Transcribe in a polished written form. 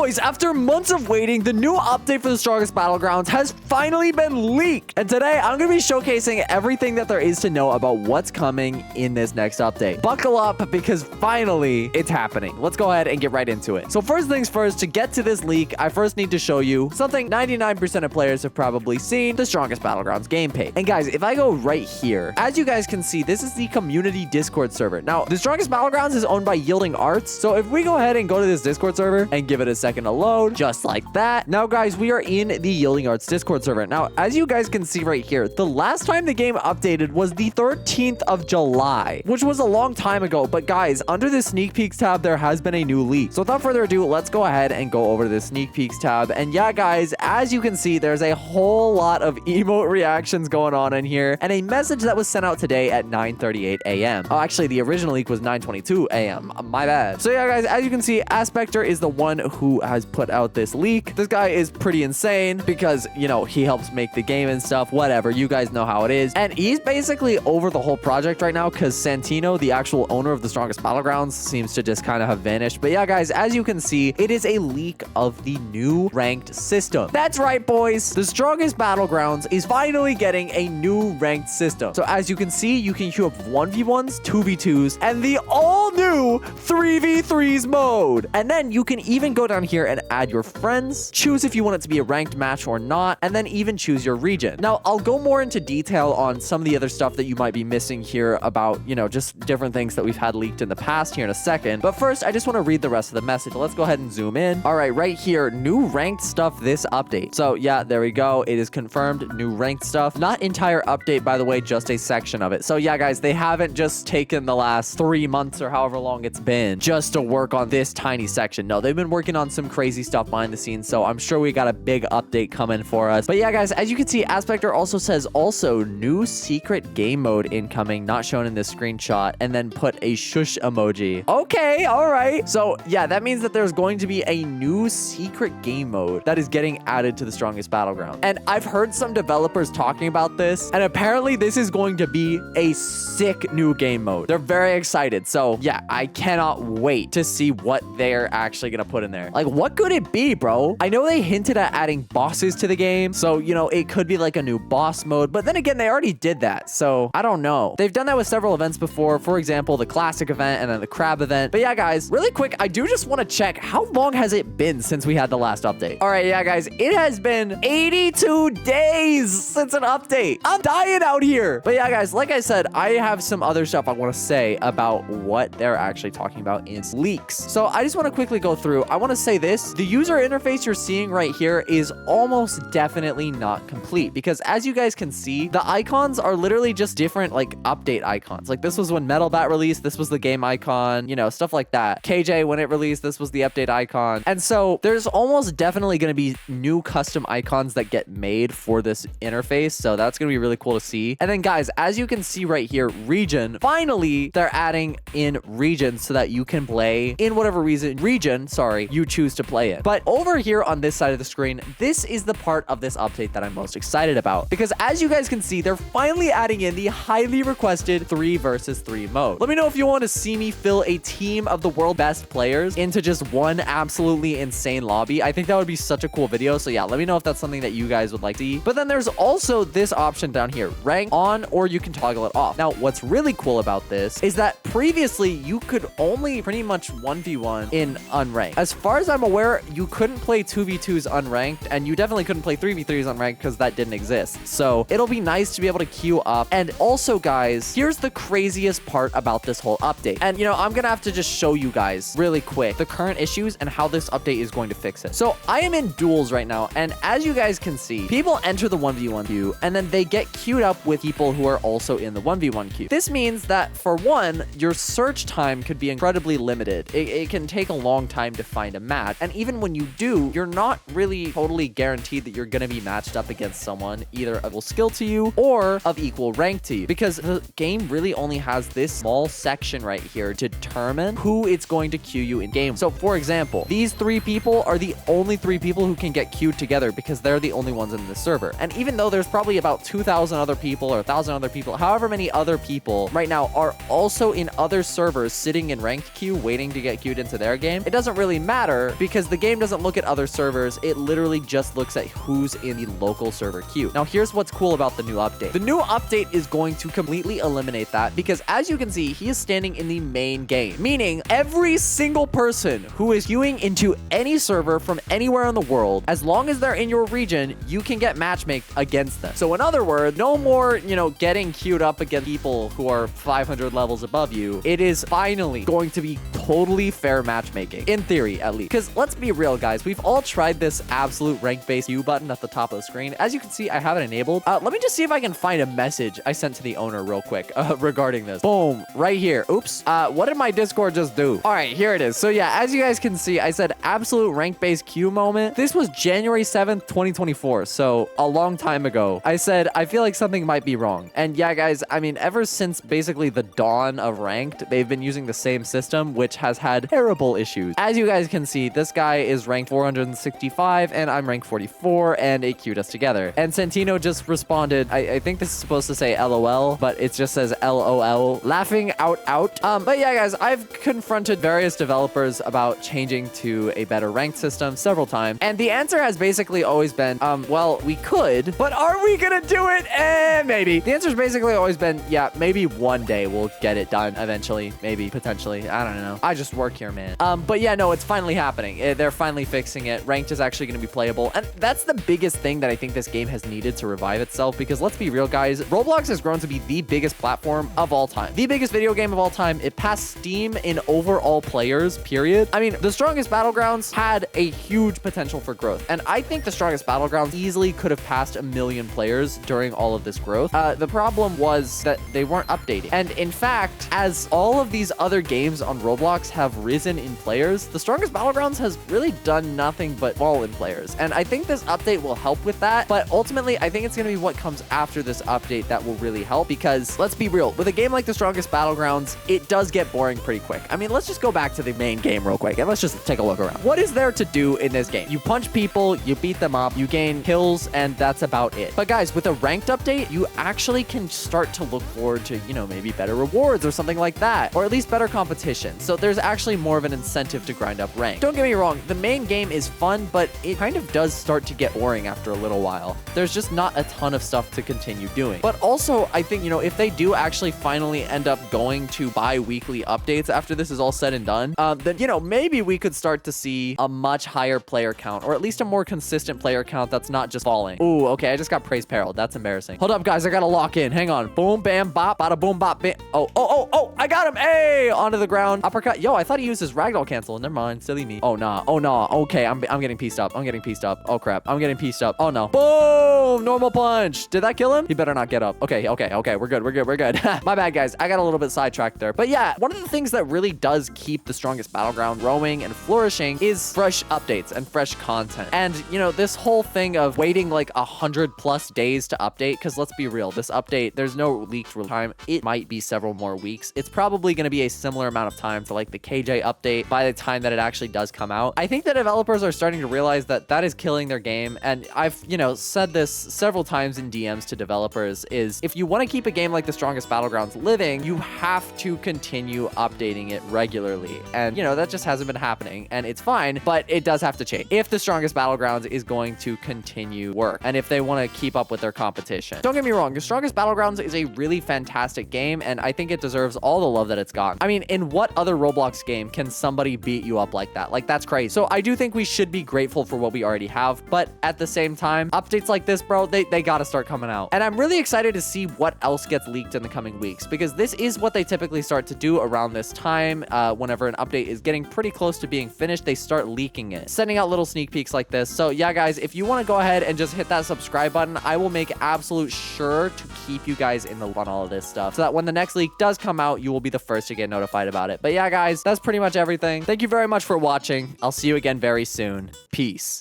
boys, after months of waiting, the new update for the Strongest Battlegrounds has finally been leaked. And today, I'm going to be showcasing everything that there is to know about what's coming in this next update. Buckle up, because finally, it's happening. Let's go ahead and get right into it. So first things first, to get to this leak, I first need to show you something 99% of players have probably seen, the Strongest Battlegrounds game page. And guys, if I go right here, as you guys can see, this is the community Discord server. Now, the Strongest Battlegrounds is owned by Yielding Arts. So if we go ahead and go to this Discord server and give it a second to load, just like that. Now, guys, we are in the Yielding Arts Discord server. Now, as you guys can see right here, the last time the game updated was the 13th of July, which was a long time ago. But guys, under the sneak peeks tab, there has been a new leak. So without further ado, let's go ahead and go over to the sneak peeks tab. And yeah, guys, as you can see, there's a whole lot of emote reactions going on in here and a message that was sent out today at 9:38 a.m. Oh, actually, the original leak was 9:22 a.m. My bad. So yeah, guys, as you can see, Aspector is the one who has put out this leak. This guy is pretty insane because, you know, he helps make the game and stuff, whatever. You guys know how it is. And he's basically over the whole project right now because Santino, the actual owner of the Strongest Battlegrounds, seems to just kind of have vanished. But yeah, guys, as you can see, it is a leak of the new ranked system. That's right, boys. The Strongest Battlegrounds is finally getting a new ranked system. So as you can see, you can queue up 1v1s, 2v2s, and the all-new 3v3s mode. And then you can even go down here and add your friends, choose if you want it to be a ranked match or not, and then even choose your region. Now, I'll go more into detail on some of the other stuff that you might be missing here about, you know, just different things that we've had leaked in the past here in a second. But first, I just want to read the rest of the message. Let's go ahead and zoom in. All right, right here, new ranked stuff this update. So yeah, there we go. It is confirmed, new ranked stuff. Not entire update, by the way, just a section of it. So yeah, guys, they haven't just taken the last 3 months or however long it's been just to work on this tiny section. No, they've been working on some crazy stuff behind the scenes. So I'm sure we got a big update coming for us. But yeah, guys, as you can see, Aspector also says new secret game mode incoming, not shown in this screenshot, and then put a shush emoji. Okay, all right. So yeah, that means that there's going to be a new secret game mode that is getting added to the Strongest Battleground. And I've heard some developers talking about this, and apparently this is going to be a sick new game mode. They're very excited. So yeah, I cannot wait to see what they're actually gonna put in there. Like, what could it be, bro? I know they hinted at adding bosses to the game, so, you know, it could be like a new boss mode, but then again, they already did that, so I don't know. They've done that with several events before, for example, the classic event and then the crab event. But yeah, guys, really quick, I do just want to check, how long has it been since we had the last update? All right, yeah, guys, it has been 82 days since an update. I'm dying out here. But yeah, guys, like I said, I have some other stuff I want to say about what they're actually talking about in leaks. So I just want to quickly go through. I want to say this, the user interface you're seeing right here is almost definitely not complete, because as you guys can see, the icons are literally just different, like, update icons. Like, this was when Metal Bat released, this was the game icon, you know, stuff like that. KJ, when it released, this was the update icon. And so there's almost definitely going to be new custom icons that get made for this interface. So that's going to be really cool to see. And then, guys, as you can see right here, region, finally, they're adding in regions so that you can play in whatever region you choose to play in. But over here on this side of the screen, this is the part of this update that I'm most excited about, because as you guys can see, they're finally adding in the highly requested 3 versus 3 mode. Let me know if you want to see me fill a team of the world best players into just one absolutely insane lobby. I think that would be such a cool video. So yeah, let me know if that's something that you guys would like to see. But then there's also this option down here, rank on, or you can toggle it off. Now, what's really cool about this is that previously you could only pretty much 1v1 in unranked. As far as I'm aware, you couldn't play 2v2s unranked, and you definitely couldn't play 3v3s unranked because that didn't exist. So it'll be nice to be able to queue up. And also, guys, here's the craziest part about this whole update. And, you know, I'm gonna have to just show you guys really quick the current issues and how this update is going to fix it. So I am in duels right now, and as you guys can see, people enter the 1v1 queue, and then they get queued up with people who are also in the 1v1 queue. This means that, for one, your search time could be incredibly limited. It can take a long time to find a match, and even when you do, you're not really totally guaranteed that you're gonna be matched up against someone either of equal skill to you or of equal rank to you, because the game really only has this small section right here to determine who it's going to queue you in game. So for example, these 3 people are the only 3 people who can get queued together because they're the only ones in the server. And even though there's probably about 2,000 other people or 1,000 other people, however many other people right now are also in other servers sitting in ranked queue waiting to get queued into their game, it doesn't really matter server because the game doesn't look at other servers. It literally just looks at who's in the local server queue. Now, here's what's cool about the new update. The new update is going to completely eliminate that because as you can see, he is standing in the main game, meaning every single person who is queuing into any server from anywhere in the world, as long as they're in your region, you can get matchmaked against them. So in other words, no more, getting queued up against people who are 500 levels above you. It is finally going to be totally fair matchmaking, in theory at least. Because let's be real, guys, we've all tried this absolute rank-based queue button at the top of the screen. As you can see, I have it enabled. Let me just see if I can find a message I sent to the owner real quick regarding this. Boom, right here. Oops. What did my Discord just do? All right, here it is. So yeah, as you guys can see, I said absolute rank-based queue moment. This was January 7th, 2024. So a long time ago. I said, I feel like something might be wrong. And yeah, guys, I mean, ever since basically the dawn of ranked, they've been using the same system, which has had terrible issues. As you guys can see, this guy is ranked 465 and I'm ranked 44 and it queued us together. And Santino just responded, I think this is supposed to say LOL, but it just says LOL, laughing out. But yeah, guys, I've confronted various developers about changing to a better ranked system several times. And the answer has basically always been, well, we could, but are we gonna do it? Maybe. The answer's basically always been, yeah, maybe one day we'll get it done eventually. Maybe, potentially. I don't know. I just work here, man. But yeah, no, it's finally happening. They're finally fixing it. Ranked is actually going to be playable. And that's the biggest thing that I think this game has needed to revive itself because let's be real, guys, Roblox has grown to be the biggest platform of all time. The biggest video game of all time. It passed Steam in overall players, period. I mean, the Strongest Battlegrounds had a huge potential for growth. And I think the Strongest Battlegrounds easily could have passed 1 million players during all of this growth. The problem was that they weren't updating. And in fact, as all of these other games on Roblox have risen in players, the Strongest Battlegrounds has really done nothing but fall in players. And I think this update will help with that. But ultimately, I think it's going to be what comes after this update that will really help because let's be real, with a game like the Strongest Battlegrounds, it does get boring pretty quick. I mean, let's just go back to the main game real quick and let's just take a look around. What is there to do in this game? You punch people, you beat them up, you gain kills, and that's about it. But guys, with a ranked update, you actually can start to look forward to, maybe better rewards or something like that, or at least better competition. So there's actually more of an incentive to grind up rank. Don't get me wrong, the main game is fun, but it kind of does start to get boring after a little while. There's just not a ton of stuff to continue doing. But also, I think, if they do actually finally end up going to bi-weekly updates after this is all said and done, then, maybe we could start to see a much higher player count, or at least a more consistent player count that's not just falling. Ooh, okay, I just got praise parried. That's embarrassing. Hold up, guys, I gotta lock in. Hang on. Boom, bam, bop, bada, boom, bop, bam. Oh, I got him. Hey, onto the ground. Uppercut. Yo, I thought he used his ragdoll cancel. Never mind. Silly me. Oh, nah. Okay, I'm getting pieced up. Oh, crap. I'm getting pieced up. Oh, no. Boom! Normal punch. Did that kill him? He better not get up. Okay. We're good. My bad, guys. I got a little bit sidetracked there. But yeah, one of the things that really does keep the Strongest Battleground growing and flourishing is fresh updates and fresh content. And, this whole thing of waiting like 100+ days to update, because let's be real, this update, there's no leaked real time. It might be several more weeks. It's probably going to be a similar amount of time to like the KJ update by the time that it actually does come out. I think that developers are starting to realize that that is killing their game. And I've, said this several times in DMs to developers is if you want to keep a game like the Strongest Battlegrounds living, you have to continue updating it regularly. And, that just hasn't been happening and it's fine, but it does have to change if the Strongest Battlegrounds is going to continue work and if they want to keep up with their competition. Don't get me wrong, the Strongest Battlegrounds is a really fantastic game and I think it deserves all the love that it's gotten. I mean, in what other Roblox game can somebody beat you up like that? Like, that's crazy. So I do think we should be grateful for what we already have, but at the same time, updates like this, bro, they gotta start coming out. And I'm really excited to see what else gets leaked in the coming weeks because this is what they typically start to do around this time. Whenever an update is getting pretty close to being finished, they start leaking it, sending out little sneak peeks like this. So yeah, guys, if you want to go ahead and just hit that subscribe button, I will make absolute sure to keep you guys in the loop on all of this stuff so that when the next leak does come out, you will be the first to get notified about it. But yeah, guys, that's pretty much everything. Thank you very much for watching. I'll see you again very soon. Peace.